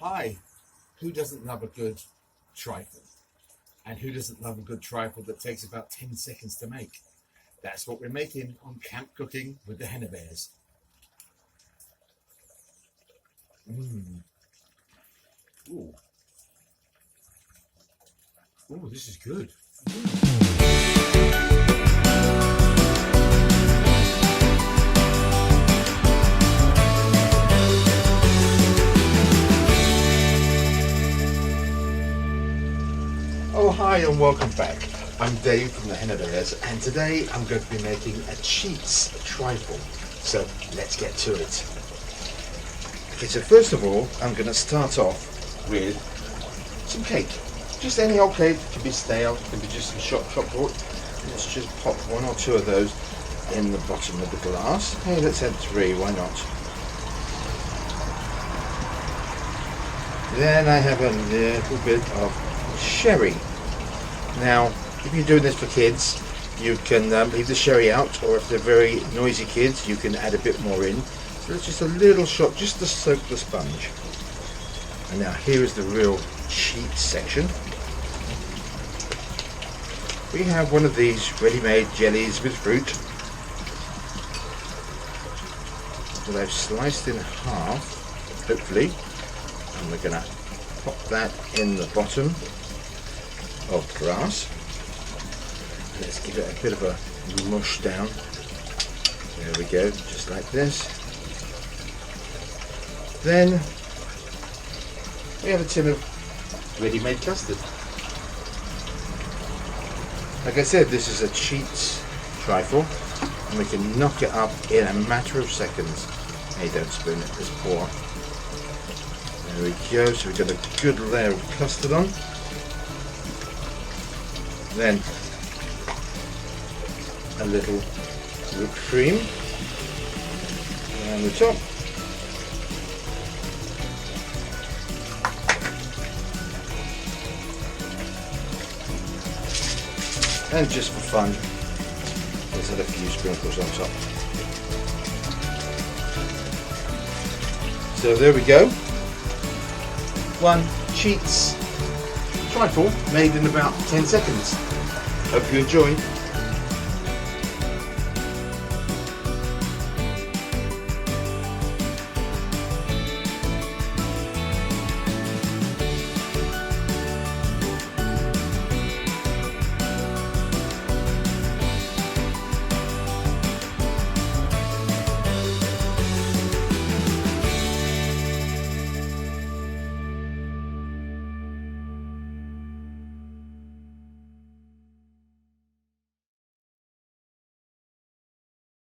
Hi, who doesn't love a good trifle? And who doesn't love a good trifle that takes about 10 seconds to make? That's what we're making on Camp Cooking with the Henna Bears. Ooh. Ooh, this is good. Oh, hi and welcome back. I'm Dave from the Henna Bears, and today I'm going to be making a cheats trifle. So let's get to it. Okay, so first of all, I'm going to start off with some cake. Just any old cake, it can be stale, it can be just some shop bought. Let's just pop one or two of those in the bottom of the glass. Hey, let's add 3, why not? Then I have a little bit of sherry. Now, if you're doing this for kids, you can leave the sherry out, or if they're very noisy kids, you can add a bit more in. So it's just a little shot, just to soak the sponge. And now here is the real cheat section. We have one of these ready-made jellies with fruit that I've sliced in half, hopefully, and we're going to pop that in the bottom of the glass. Let's give it a bit of a mush down. There we go, just like this. Then we have a tin of ready-made custard. Like I said, this is a cheats trifle, and we can knock it up in a matter of seconds. Hey, don't spoon it, just pour. There we go, so we've got a good layer of custard on. Then a little whipped cream around the top. And just for fun, let's add a few sprinkles on top. So there we go. One cheats trifle made in about 10 seconds. Hope you enjoy.